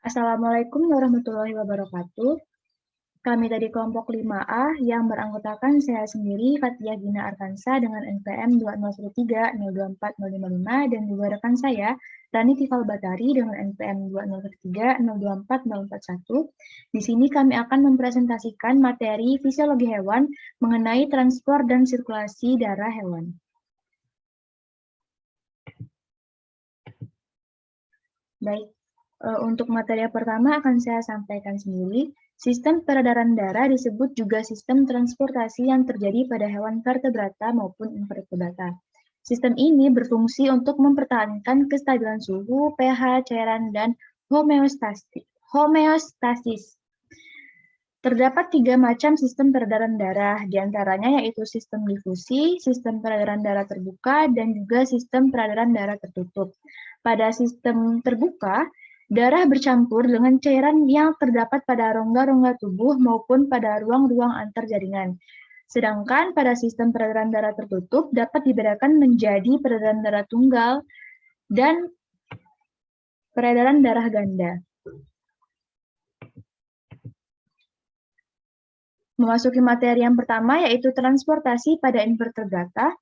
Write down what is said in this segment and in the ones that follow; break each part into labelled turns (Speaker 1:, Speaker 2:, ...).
Speaker 1: Assalamualaikum warahmatullahi wabarakatuh. Kami dari kelompok 5A yang beranggotakan saya sendiri, Fathia Gina Arkansa dengan NPM 201302455 dan juga rekan saya, Rani Tifal Batari dengan NPM 203024041. Di sini kami akan mempresentasikan materi fisiologi hewan mengenai transport dan sirkulasi darah hewan. Baik, untuk materi yang pertama akan saya sampaikan sendiri. Sistem peredaran darah disebut juga sistem transportasi yang terjadi pada hewan vertebrata maupun invertebrata. Sistem ini berfungsi untuk mempertahankan kestabilan suhu, pH, cairan, dan homeostasis. Terdapat 3 macam sistem peredaran darah, diantaranya yaitu sistem difusi, sistem peredaran darah terbuka, dan juga sistem peredaran darah tertutup. Pada sistem terbuka, darah bercampur dengan cairan yang terdapat pada rongga-rongga tubuh maupun pada ruang-ruang antar jaringan. Sedangkan pada sistem peredaran darah tertutup dapat dibedakan menjadi peredaran darah tunggal dan peredaran darah ganda. Memasuki materi yang pertama yaitu transportasi pada invertebrata.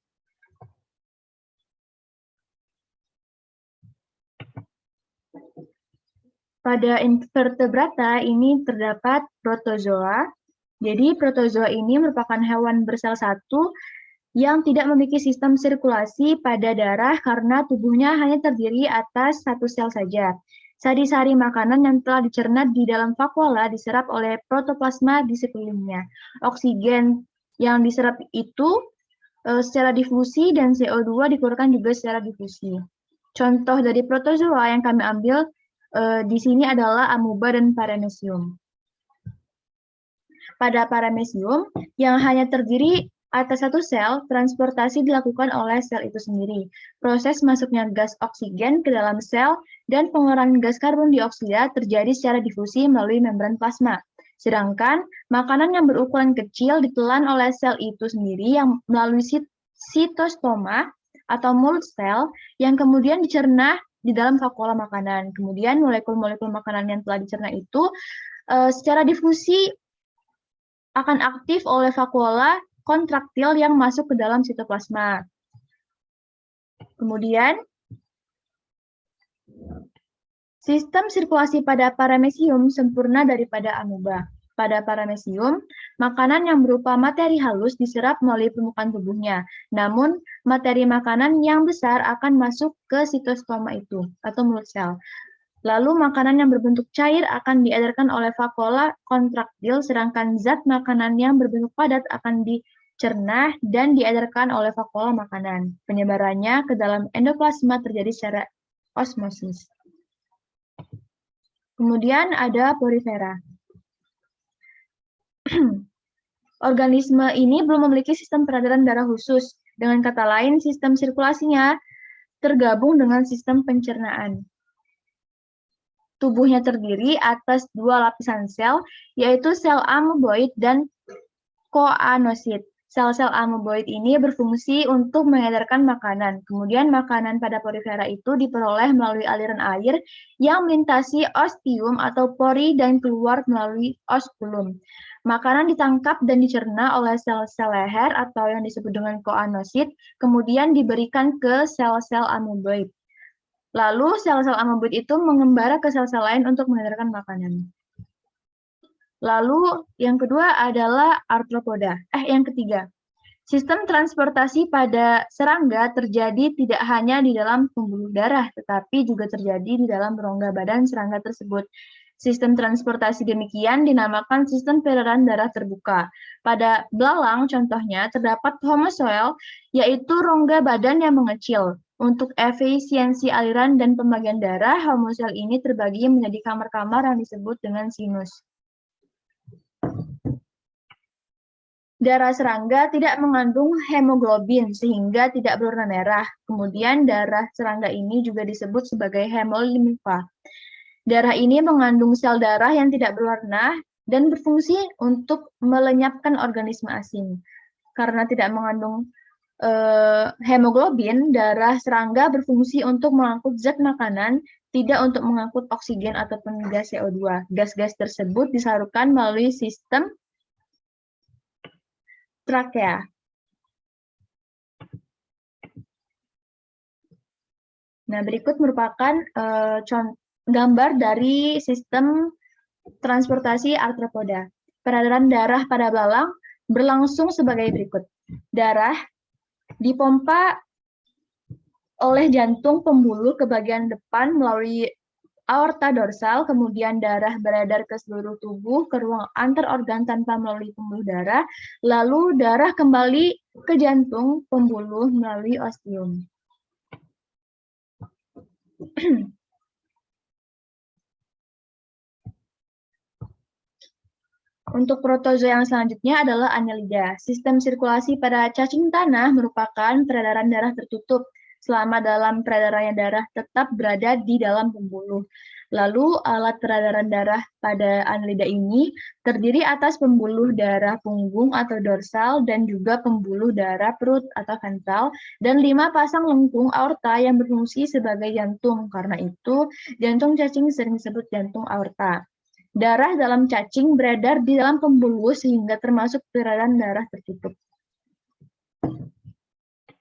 Speaker 1: Pada invertebrata ini terdapat protozoa. Jadi protozoa ini merupakan hewan bersel satu yang tidak memiliki sistem sirkulasi pada darah karena tubuhnya hanya terdiri atas satu sel saja. Sari-sari makanan yang telah dicerna di dalam vakuola diserap oleh protoplasma di sekelilingnya. Oksigen yang diserap itu secara difusi dan CO2 dikeluarkan juga secara difusi. Contoh dari protozoa yang kami ambil di sini adalah amoeba dan paramecium. Pada paramecium yang hanya terdiri atas satu sel, transportasi dilakukan oleh sel itu sendiri. Proses masuknya gas oksigen ke dalam sel dan pengeluaran gas karbon dioksida terjadi secara difusi melalui membran plasma. Sedangkan makanan yang berukuran kecil ditelan oleh sel itu sendiri yang melalui sitostoma atau mulut sel yang kemudian dicerna di dalam vakuola makanan. Kemudian molekul-molekul makanan yang telah dicerna itu secara difusi akan aktif oleh vakuola kontraktil yang masuk ke dalam sitoplasma. Kemudian, sistem sirkulasi pada paramecium sempurna daripada amoeba. Pada paramecium, makanan yang berupa materi halus diserap melalui permukaan tubuhnya. Namun, materi makanan yang besar akan masuk ke sitostoma itu, atau mulut sel. Lalu, makanan yang berbentuk cair akan diedarkan oleh vakuola kontraktil, sedangkan zat makanan yang berbentuk padat akan dicerna dan diedarkan oleh vakuola makanan. Penyebarannya ke dalam endoplasma terjadi secara osmosis. Kemudian ada porifera. Organisme ini belum memiliki sistem peredaran darah khusus. Dengan kata lain, sistem sirkulasinya tergabung dengan sistem pencernaan. Tubuhnya terdiri atas 2 lapisan sel, yaitu sel amoeboid dan koanosit. Sel-sel amoeboid ini berfungsi untuk mengedarkan makanan. Kemudian makanan pada porifera itu diperoleh melalui aliran air yang melintasi ostium atau pori dan keluar melalui osculum. Makanan ditangkap dan dicerna oleh sel-sel leher atau yang disebut dengan koanosit, kemudian diberikan ke sel-sel amoeboid. Lalu sel-sel amoeboid itu mengembara ke sel-sel lain untuk mengedarkan makanan. Lalu yang kedua adalah arthropoda. Yang ketiga, sistem transportasi pada serangga terjadi tidak hanya di dalam pembuluh darah, tetapi juga terjadi di dalam rongga badan serangga tersebut. Sistem transportasi demikian dinamakan sistem peredaran darah terbuka. Pada belalang contohnya terdapat homozoel, yaitu rongga badan yang mengecil. Untuk efisiensi aliran dan pembagian darah, homozoel ini terbagi menjadi kamar-kamar yang disebut dengan sinus. Darah serangga tidak mengandung hemoglobin sehingga tidak berwarna merah. Kemudian darah serangga ini juga disebut sebagai hemolimfa. Darah ini mengandung sel darah yang tidak berwarna dan berfungsi untuk melenyapkan organisme asing. Karena tidak mengandung hemoglobin, darah serangga berfungsi untuk mengangkut zat makanan tidak untuk mengangkut oksigen ataupun gas CO2. Gas-gas tersebut disalurkan melalui sistem trakea. Nah, berikut merupakan gambar dari sistem transportasi arthropoda. Peredaran darah pada belalang berlangsung sebagai berikut. Darah dipompa oleh jantung pembuluh ke bagian depan melalui aorta dorsal, kemudian darah beredar ke seluruh tubuh, ke ruang antar organ tanpa melalui pembuluh darah, lalu darah kembali ke jantung pembuluh melalui ostium. Untuk protozoa yang selanjutnya adalah Annelida. Sistem sirkulasi pada cacing tanah merupakan peredaran darah tertutup selama dalam peredarannya darah tetap berada di dalam pembuluh. Lalu alat peredaran darah pada Annelida ini terdiri atas pembuluh darah punggung atau dorsal dan juga pembuluh darah perut atau ventral dan 5 pasang lengkung aorta yang berfungsi sebagai jantung. Karena itu jantung cacing sering disebut jantung aorta. Darah dalam cacing beredar di dalam pembuluh sehingga termasuk peredaran darah tertutup.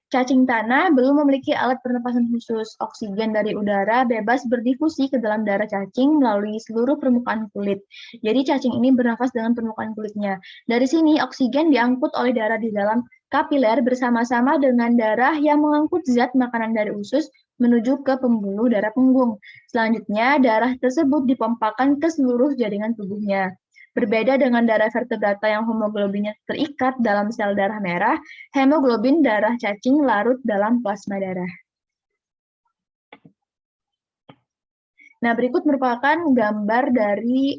Speaker 1: Cacing tanah belum memiliki alat pernapasan khusus. Oksigen dari udara bebas berdifusi ke dalam darah cacing melalui seluruh permukaan kulit. Jadi cacing ini bernafas dengan permukaan kulitnya. Dari sini oksigen diangkut oleh darah di dalam kapiler bersama-sama dengan darah yang mengangkut zat makanan dari usus menuju ke pembuluh darah punggung. Selanjutnya, darah tersebut dipompakan ke seluruh jaringan tubuhnya. Berbeda dengan darah vertebrata yang hemoglobinnya terikat dalam sel darah merah, hemoglobin darah cacing larut dalam plasma darah. Nah, berikut merupakan gambar dari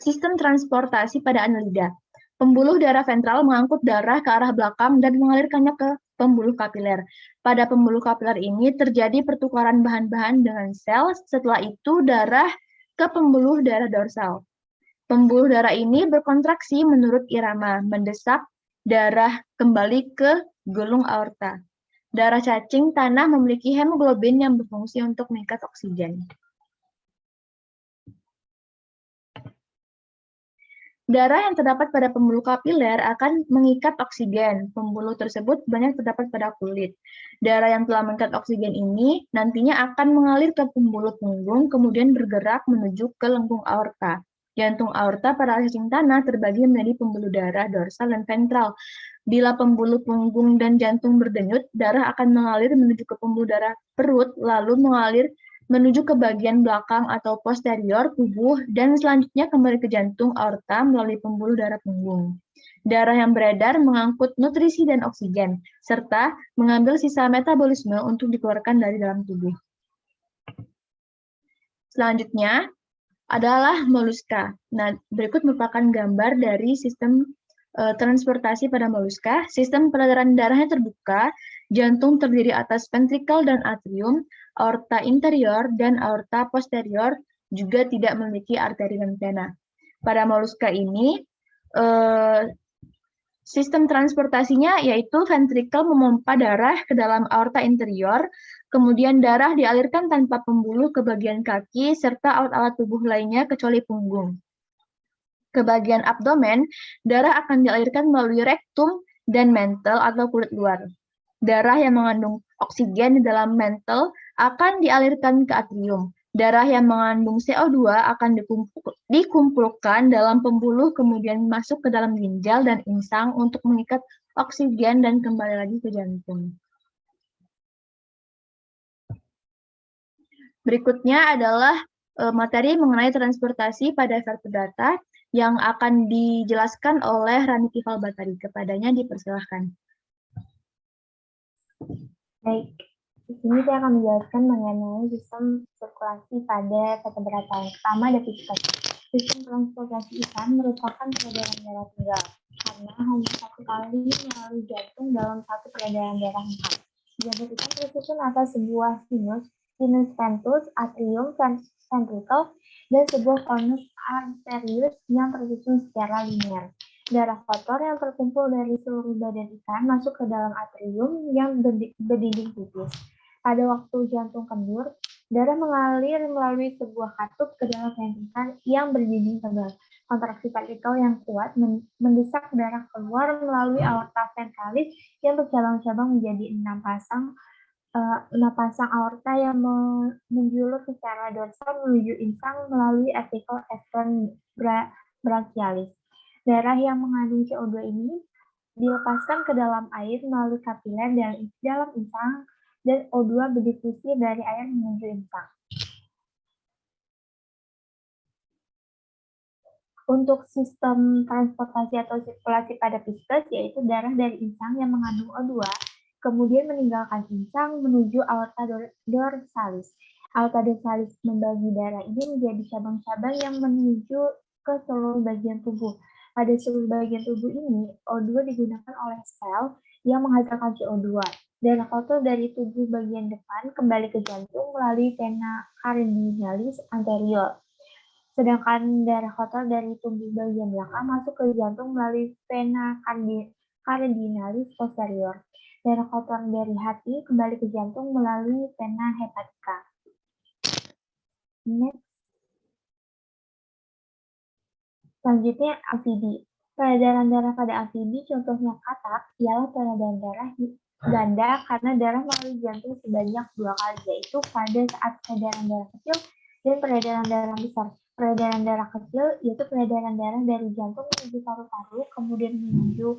Speaker 1: sistem transportasi pada Annelida. Pembuluh darah ventral mengangkut darah ke arah belakang dan mengalirkannya ke pembuluh kapiler. Pada pembuluh kapiler ini terjadi pertukaran bahan-bahan dengan sel, setelah itu darah ke pembuluh darah dorsal. Pembuluh darah ini berkontraksi menurut irama, mendesak darah kembali ke gelung aorta. Darah cacing tanah memiliki hemoglobin yang berfungsi untuk mengikat oksigen. Darah yang terdapat pada pembuluh kapiler akan mengikat oksigen. Pembuluh tersebut banyak terdapat pada kulit. Darah yang telah mengikat oksigen ini nantinya akan mengalir ke pembuluh punggung, kemudian bergerak menuju ke lengkung aorta. Jantung aorta pada cacing tanah terbagi menjadi pembuluh darah dorsal dan ventral. Bila pembuluh punggung dan jantung berdenyut, darah akan mengalir menuju ke pembuluh darah perut, lalu mengalir menuju ke bagian belakang atau posterior tubuh, dan selanjutnya kembali ke jantung aorta melalui pembuluh darah punggung. Darah yang beredar mengangkut nutrisi dan oksigen, serta mengambil sisa metabolisme untuk dikeluarkan dari dalam tubuh. Selanjutnya adalah moluska. Nah, berikut merupakan gambar dari sistem transportasi pada moluska. Sistem peredaran darahnya terbuka, jantung terdiri atas ventrikel dan atrium, aorta interior dan aorta posterior juga tidak memiliki arteri dan vena. Pada moluska ini, sistem transportasinya yaitu ventrikel memompa darah ke dalam aorta interior, kemudian darah dialirkan tanpa pembuluh ke bagian kaki serta alat-alat tubuh lainnya kecuali punggung. Ke bagian abdomen, darah akan dialirkan melalui rektum dan mantle atau kulit luar. Darah yang mengandung oksigen di dalam mantle akan dialirkan ke atrium. Darah yang mengandung CO2 akan dikumpulkan dalam pembuluh kemudian masuk ke dalam ginjal dan insang untuk mengikat oksigen dan kembali lagi ke jantung. Berikutnya adalah materi mengenai transportasi pada vertebrata yang akan dijelaskan oleh Rani Tifal Batari. Kepadanya dipersilahkan.
Speaker 2: Baik, di sini saya akan menjelaskan mengenai sistem sirkulasi pada vertebrata. Yang pertama ada fisikasi. Sistem transportasi ikan merupakan peredaran darah tunggal karena hanya satu kali melalui jantung dalam satu peredaran darah lengkap. Jantung ikan tersusun atas sebuah sinus ventus, atrium, ventricle, dan sebuah konus arterius yang tersusun secara linear. Darah kotor yang terkumpul dari seluruh badan ikan masuk ke dalam atrium yang berdinding tipis. Pada waktu jantung kendur, Darah mengalir melalui sebuah katup ke dalam ventrikel yang berdinding tebal. Kontraksi ventrikel yang kuat mendesak darah keluar melalui aorta ventralis yang bercabang-cabang menjadi 6 pasang aorta yang menjulur secara dorsal menuju insang melalui artikel extern brachialis. Darah yang mengandung CO2 ini dilepaskan ke dalam air melalui kapiler dalam insang dan O2 berdifusi dari air menuju insang. Untuk sistem transportasi atau sirkulasi pada pisces, yaitu darah dari insang yang mengandung O2, kemudian meninggalkan insang menuju aorta dorsalis. Aorta dorsalis membagi darah ini menjadi cabang-cabang yang menuju ke seluruh bagian tubuh. Pada seluruh bagian tubuh ini, O2 digunakan oleh sel yang menghasilkan CO2. Darah kotor dari tubuh bagian depan kembali ke jantung melalui vena cardinalis anterior. Sedangkan darah kotor dari tubuh bagian belakang masuk ke jantung melalui vena cardinalis posterior. Darah kotor dari hati kembali ke jantung melalui vena hepatica. Next. Selanjutnya, amfibi. Peredaran darah pada amfibi, contohnya katak, ialah peredaran darah ganda karena darah melalui jantung sebanyak 2 kali, yaitu pada saat peredaran darah kecil dan peredaran darah besar. Peredaran darah kecil yaitu peredaran darah dari jantung menuju paru-paru, kemudian menuju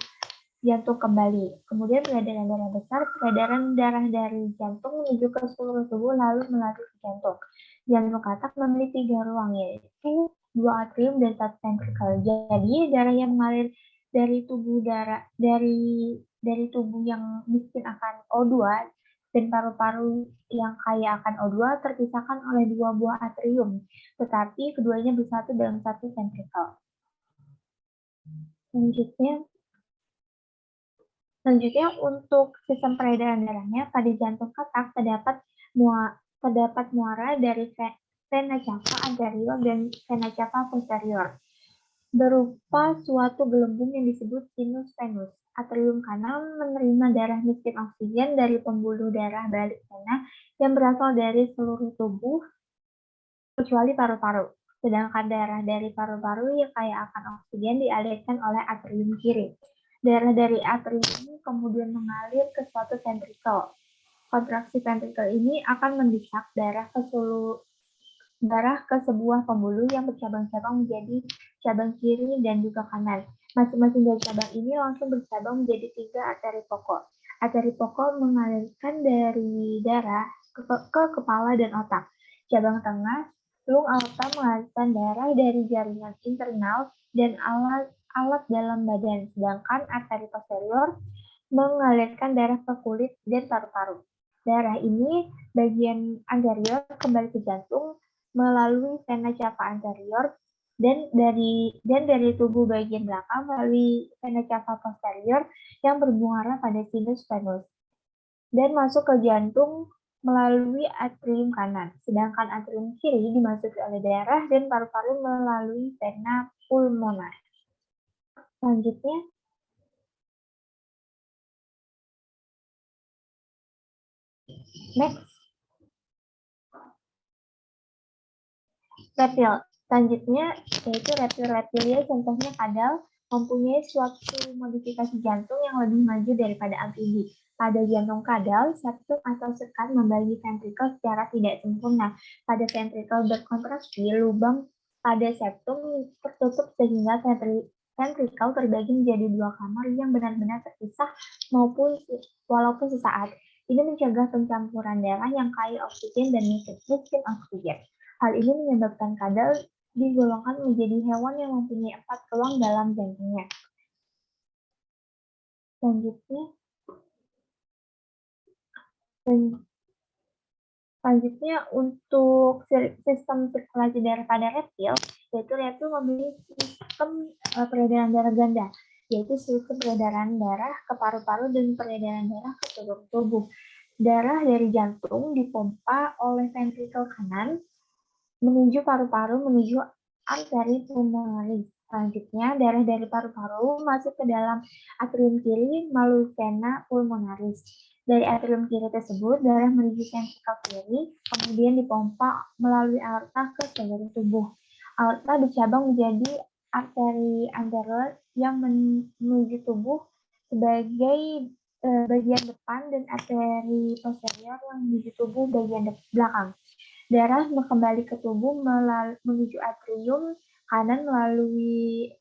Speaker 2: jantung kembali. Kemudian peredaran darah besar, peredaran darah dari jantung menuju ke seluruh tubuh lalu melalui jantung. Jantung katak memiliki 3 ruang, yaitu 2 atrium dan 1 ventrikel. Jadi darah yang mengalir dari tubuh yang miskin akan O2 dan paru-paru yang kaya akan O2 terpisahkan oleh 2 buah atrium, tetapi keduanya bersatu dalam 1 ventrikel. Selanjutnya untuk sistem peredaran darahnya, pada jantung katak terdapat muara dari vena cava anterior dan vena cava posterior, berupa suatu gelembung yang disebut sinus venus. Atrium kanan menerima darah miskin oksigen dari pembuluh darah balik vena yang berasal dari seluruh tubuh kecuali paru-paru. Sedangkan darah dari paru-paru yang kaya akan oksigen dialirkan oleh atrium kiri. Darah dari atrium ini kemudian mengalir ke suatu ventrikel. Kontraksi ventrikel ini akan mendesak darah ke sebuah pembuluh yang bercabang-cabang menjadi cabang kiri dan juga kanan. Masing-masing dari cabang ini langsung bercabang menjadi 3 arteri pokok. Arteri pokok mengalirkan dari darah ke kepala dan otak. Cabang tengah, lung aorta mengalirkan darah dari jaringan internal dan alat dalam badan, sedangkan arteri posterior mengalirkan darah ke kulit dan paru-paru. Darah ini bagian anterior kembali ke jantung melalui vena cava anterior dan dari tubuh bagian belakang melalui vena cava posterior yang bermuara pada sinus venus dan masuk ke jantung melalui atrium kanan, sedangkan atrium kiri dimasuki oleh darah dan paru-paru melalui vena pulmonar. Selanjutnya, next. Reptil. Selanjutnya, yaitu reptil-reptilia contohnya kadal, mempunyai suatu modifikasi jantung yang lebih maju daripada amfibi. Pada jantung kadal, septum atau sekat membagi ventrikel secara tidak sempurna. Pada ventrikel berkontraksi, lubang pada septum tertutup sehingga ventrikel terbagi menjadi 2 kamar yang benar-benar terpisah walaupun sesaat. Ini mencegah pencampuran darah yang kaya oksigen dan miskin oksigen. Hal ini menyebabkan kadal digolongkan menjadi hewan yang mempunyai 4 tulang dalam jantungnya. Selanjutnya untuk sistem sirkulasi darah pada reptil, yaitu reptil memiliki sistem peredaran darah ganda, yaitu sistem peredaran darah ke paru-paru dan peredaran darah ke seluruh tubuh. Darah dari jantung dipompa oleh ventrikel kanan menuju paru-paru menuju arteri pulmonaris. Selanjutnya, darah dari paru-paru masuk ke dalam atrium kiri melalui vena pulmonaris. Dari atrium kiri tersebut, darah menuju ventrikel kiri, kemudian dipompa melalui aorta ke seluruh tubuh. Aorta bercabang menjadi arteri anterior yang menuju tubuh sebagai bagian depan dan arteri posterior yang menuju tubuh bagian belakang. Darah kembali ke tubuh menuju atrium kanan melalui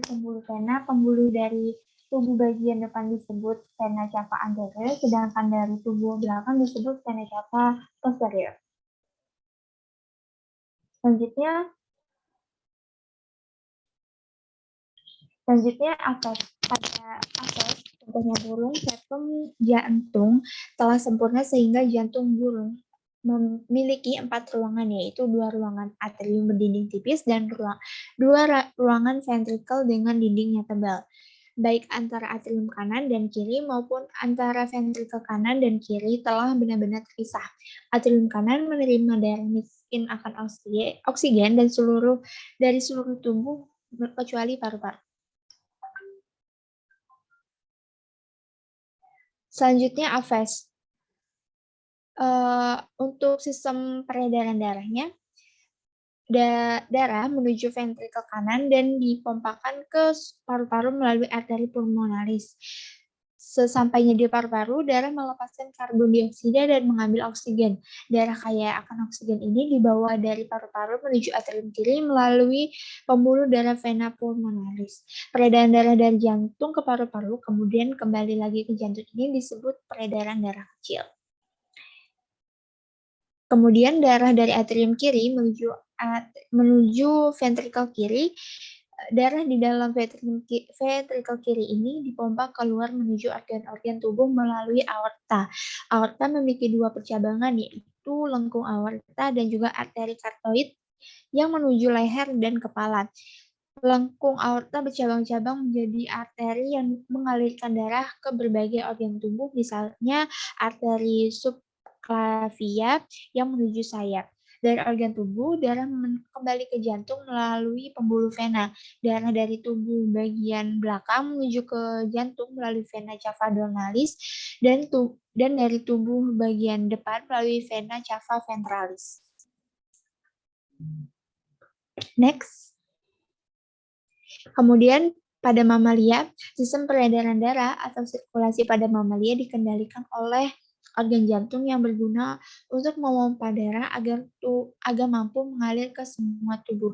Speaker 2: pembuluh vena. Pembuluh dari tubuh bagian depan disebut vena cava anterior, sedangkan dari tubuh belakang disebut vena cava posterior. Selanjutnya afes. Pada afes, contohnya burung, septum jantung telah sempurna sehingga jantung burung memiliki 4 ruangan, yaitu 2 ruangan atrium berdinding tipis dan 2 ruangan ventrikel dengan dindingnya tebal, baik antara atrium kanan dan kiri maupun antara ventrikel kanan dan kiri telah benar-benar terpisah. Atrium kanan menerima darah miskin akan oksigen dan dari seluruh tubuh kecuali paru-paru. Selanjutnya AVES. Untuk sistem peredaran darahnya, darah menuju ventrikel kanan dan dipompakan ke paru-paru melalui arteri pulmonalis. Sesampainya di paru-paru, darah melepaskan karbon dioksida dan mengambil oksigen. Darah kaya akan oksigen ini dibawa dari paru-paru menuju atrium kiri melalui pembuluh darah vena pulmonalis. Peredaran darah dari jantung ke paru-paru kemudian kembali lagi ke jantung ini disebut peredaran darah kecil. Kemudian darah dari atrium kiri menuju ventrikel kiri. Darah di dalam ventrikel kiri ini dipompa keluar menuju organ-organ tubuh melalui aorta. Aorta memiliki 2 percabangan, yaitu lengkung aorta dan juga arteri kartoid yang menuju leher dan kepala. Lengkung aorta bercabang-cabang menjadi arteri yang mengalirkan darah ke berbagai organ tubuh, misalnya arteri subclavia yang menuju sayap. Dari organ tubuh, darah kembali ke jantung melalui pembuluh vena. Darah dari tubuh bagian belakang menuju ke jantung melalui vena cava dorsalis dan dari tubuh bagian depan melalui vena cava ventralis. Next. Kemudian pada mamalia, sistem peredaran darah atau sirkulasi pada mamalia dikendalikan oleh organ jantung yang berguna untuk memompa darah agar mampu mengalir ke semua tubuh.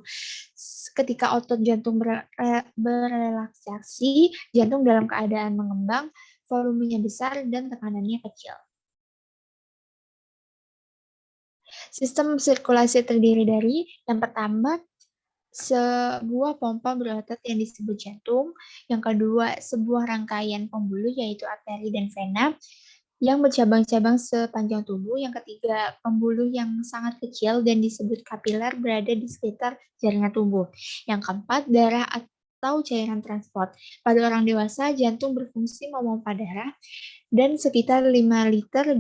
Speaker 2: Ketika otot jantung berrelaksasi, jantung dalam keadaan mengembang, volumenya besar dan tekanannya kecil. Sistem sirkulasi terdiri dari yang pertama, sebuah pompa berotot yang disebut jantung. Yang kedua, sebuah rangkaian pembuluh yaitu arteri dan vena yang bercabang-cabang sepanjang tubuh. Yang ketiga, pembuluh yang sangat kecil dan disebut kapiler berada di sekitar jaringan tubuh. Yang keempat, darah atau cairan transport. Pada orang dewasa, jantung berfungsi memompa darah dan sekitar 5 liter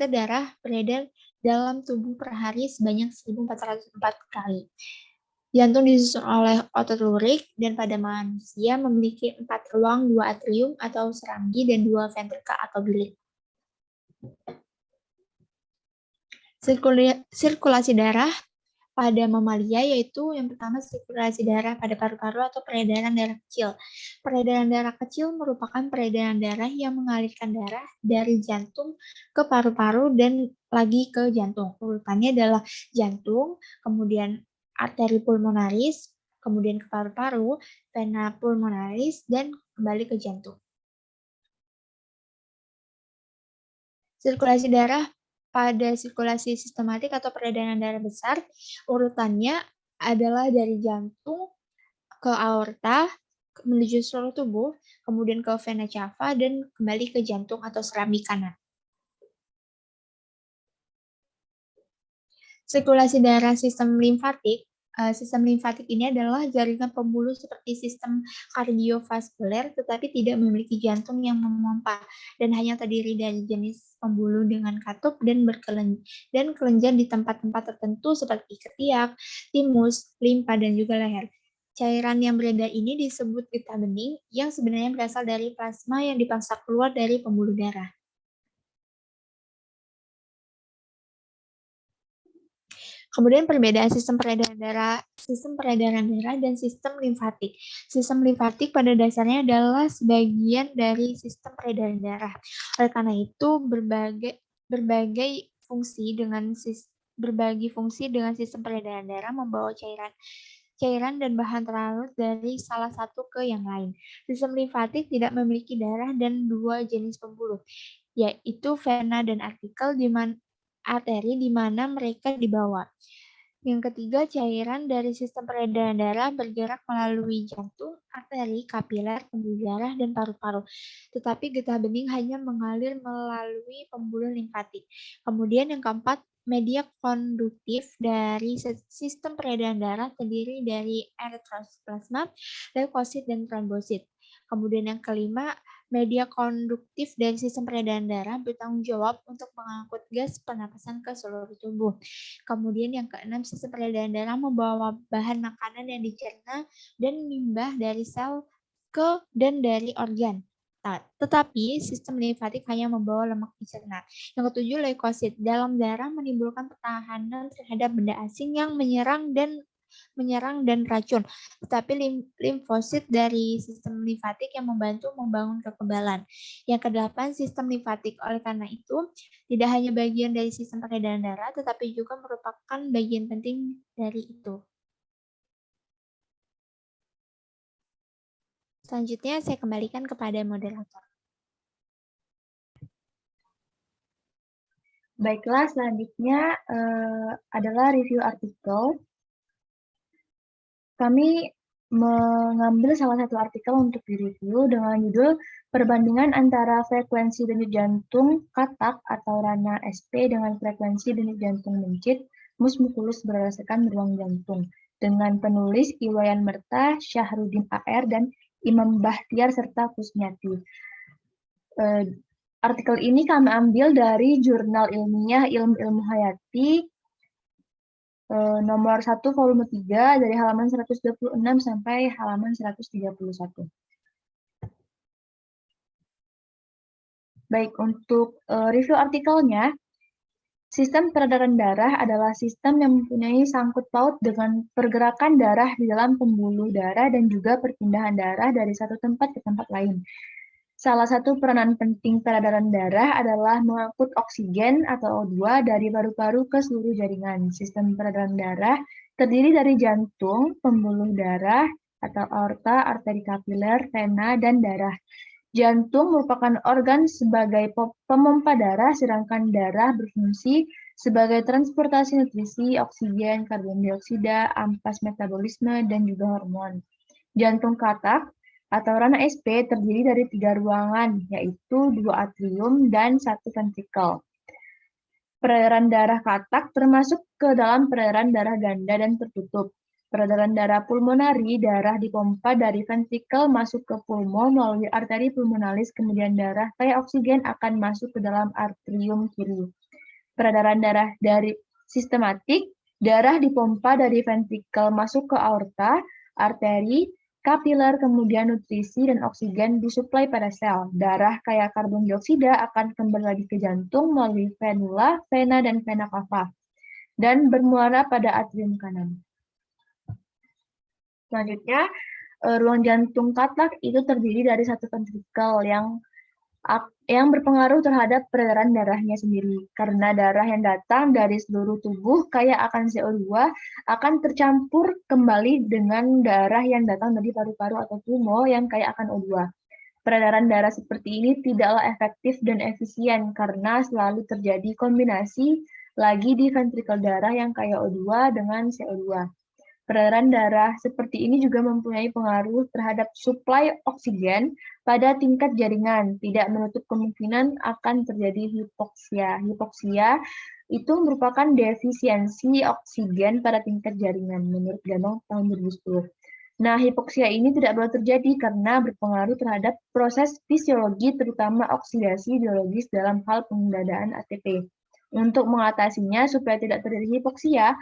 Speaker 2: darah beredar dalam tubuh per hari sebanyak 1.404 kali. Jantung disusun oleh otot lurik dan pada manusia memiliki 4 ruang, 2 atrium atau serambi dan 2 ventrikel atau bilik. Sirkulasi darah pada mamalia yaitu yang pertama sirkulasi darah pada paru-paru atau peredaran darah kecil. Peredaran darah kecil merupakan peredaran darah yang mengalirkan darah dari jantung ke paru-paru dan lagi ke jantung. Urutannya adalah jantung, kemudian arteri pulmonaris, kemudian ke paru-paru, vena pulmonaris, dan kembali ke jantung. Sirkulasi darah pada sirkulasi sistematik atau peredaran darah besar, urutannya adalah dari jantung ke aorta, menuju seluruh tubuh, kemudian ke vena cava, dan kembali ke jantung atau serambi kanan. Sirkulasi darah sistem limfatik. Sistem limfatik ini adalah jaringan pembuluh seperti sistem kardiovaskuler, tetapi tidak memiliki jantung yang memompa, dan hanya terdiri dari jenis pembuluh dengan katup dan kelenjar di tempat-tempat tertentu seperti ketiak, timus, limpa, dan juga leher.
Speaker 3: Cairan yang beredar ini disebut getah bening yang sebenarnya berasal dari plasma yang dipaksa keluar dari pembuluh darah. Kemudian perbedaan sistem peredaran darah dan sistem limfatik. Sistem limfatik pada dasarnya adalah sebagian dari sistem peredaran darah. Oleh karena itu, berbagi fungsi dengan sistem peredaran darah membawa cairan dan bahan terlarut dari salah satu ke yang lain. Sistem limfatik tidak memiliki darah dan dua jenis pembuluh, yaitu vena dan arteri di mana mereka dibawa. Yang ketiga, cairan dari sistem peredaran darah bergerak melalui jantung, arteri, kapiler, pembuluh darah, dan paru-paru. Tetapi getah bening hanya mengalir melalui pembuluh limfatik. Kemudian yang keempat, media konduktif dari sistem peredaran darah terdiri dari eritroplasma, leukosit, dan trombosit. Kemudian yang kelima, media konduktif dari sistem peredaran darah bertanggung jawab untuk mengangkut gas pernapasan ke seluruh tubuh. Kemudian yang keenam, sistem peredaran darah membawa bahan makanan yang dicerna dan limbah dari sel ke dan dari organ. Tetapi sistem limfatik hanya membawa lemak dicerna. Yang ketujuh, leukosit dalam darah menimbulkan pertahanan terhadap benda asing yang menyerang dan racun, tetapi limfosit dari sistem limfatik yang membantu membangun kekebalan. Yang kedelapan, sistem limfatik. Oleh karena itu, tidak hanya bagian dari sistem peredaran darah, tetapi juga merupakan bagian penting dari itu. Selanjutnya, saya kembalikan kepada moderator.
Speaker 1: Baiklah, selanjutnya adalah review artikel. Kami mengambil salah satu artikel untuk direview dengan judul Perbandingan antara frekuensi denyut jantung katak atau rana SP dengan frekuensi denyut jantung mencit mus musculus berdasarkan ruang jantung, dengan penulis Iwayan Merta, Syahrudin AR, dan Imam Bahtiar serta Kusmiati. Artikel ini kami ambil dari jurnal ilmiah Ilmu Hayati nomor 1 volume 3 dari halaman 126 sampai halaman 131. Baik, untuk review artikelnya, sistem peredaran darah adalah sistem yang mempunyai sangkut paut dengan pergerakan darah di dalam pembuluh darah dan juga perpindahan darah dari satu tempat ke tempat lain. Salah satu peranan penting peredaran darah adalah mengangkut oksigen atau O2 dari paru-paru ke seluruh jaringan. Sistem peredaran darah terdiri dari jantung, pembuluh darah atau aorta, arteri kapiler, vena, dan darah. Jantung merupakan organ sebagai pemompa darah, sedangkan darah berfungsi sebagai transportasi nutrisi, oksigen, karbon dioksida, ampas metabolisme, dan juga hormon. Jantung katak atau rana SP terdiri dari 3 ruangan, yaitu 2 atrium dan 1 ventrikel. Peredaran darah katak termasuk ke dalam peredaran darah ganda dan tertutup. Peredaran darah pulmonari, darah dipompa dari ventrikel masuk ke pulmo melalui arteri pulmonalis, kemudian darah kaya oksigen akan masuk ke dalam atrium kiri. Peredaran darah dari sistematik, darah dipompa dari ventrikel masuk ke aorta, arteri, kapiler, kemudian nutrisi dan oksigen disuplai pada sel. Darah kaya karbon dioksida akan kembali lagi ke jantung melalui venula, vena, dan vena cava, dan bermuara pada atrium kanan. Selanjutnya, ruang jantung katak itu terdiri dari 1 ventrikel yang berpengaruh terhadap peredaran darahnya sendiri. Karena darah yang datang dari seluruh tubuh kaya akan CO2 akan tercampur kembali dengan darah yang datang dari paru-paru atau pulmo yang kaya akan O2. Peredaran darah seperti ini tidaklah efektif dan efisien karena selalu terjadi kombinasi lagi di ventrikel darah yang kaya O2 dengan CO2. Peredaran darah seperti ini juga mempunyai pengaruh terhadap suplai oksigen pada tingkat jaringan, tidak menutup kemungkinan akan terjadi hipoksia. Hipoksia itu merupakan defisiensi oksigen pada tingkat jaringan menurut Ganong tahun 2010. Nah, hipoksia ini tidak boleh terjadi karena berpengaruh terhadap proses fisiologi, terutama oksidasi biologis dalam hal pengendalian ATP. Untuk mengatasinya supaya tidak terjadi hipoksia,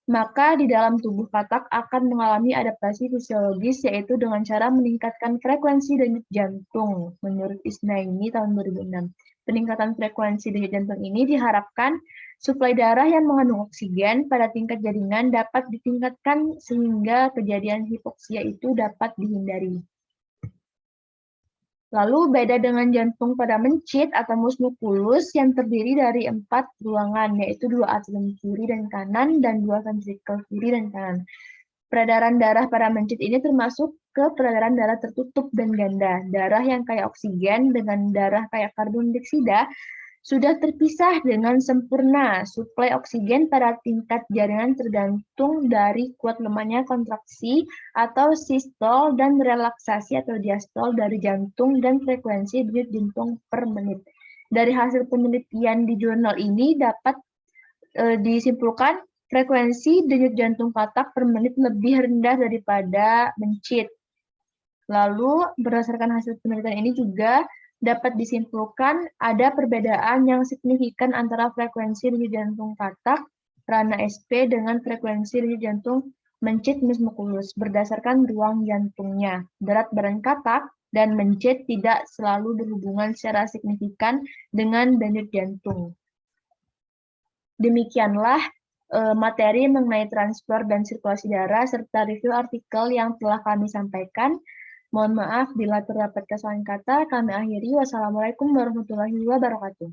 Speaker 1: maka di dalam tubuh katak akan mengalami adaptasi fisiologis, yaitu dengan cara meningkatkan frekuensi denyut jantung, menurut Isnaini tahun 2006. Peningkatan frekuensi denyut jantung ini diharapkan suplai darah yang mengandung oksigen pada tingkat jaringan dapat ditingkatkan sehingga kejadian hipoksia itu dapat dihindari. Lalu beda dengan jantung pada mencit atau mus musculus yang terdiri dari 4 ruangan, yaitu 2 atrium kiri dan kanan dan 2 ventrikel kiri dan kanan. Peredaran darah pada mencit ini termasuk ke peredaran darah tertutup dan ganda. Darah yang kaya oksigen dengan darah kaya karbon dioksida sudah terpisah dengan sempurna. Suplai oksigen pada tingkat jaringan tergantung dari kuat lemahnya kontraksi atau sistol dan relaksasi atau diastol dari jantung dan frekuensi denyut jantung per menit. Dari hasil penelitian di jurnal ini dapat disimpulkan frekuensi denyut jantung katak per menit lebih rendah daripada mencit. Lalu berdasarkan hasil penelitian ini juga dapat disimpulkan ada perbedaan yang signifikan antara frekuensi denyut jantung katak Rana SP dengan frekuensi denyut jantung mencit mus musculus berdasarkan ruang jantungnya. Berat badan katak dan mencit tidak selalu berhubungan secara signifikan dengan denyut jantung. Demikianlah materi mengenai transfer dan sirkulasi darah serta review artikel yang telah kami sampaikan. Mohon maaf bila terdapat kesalahan kata, kami akhiri. Wassalamualaikum warahmatullahi wabarakatuh.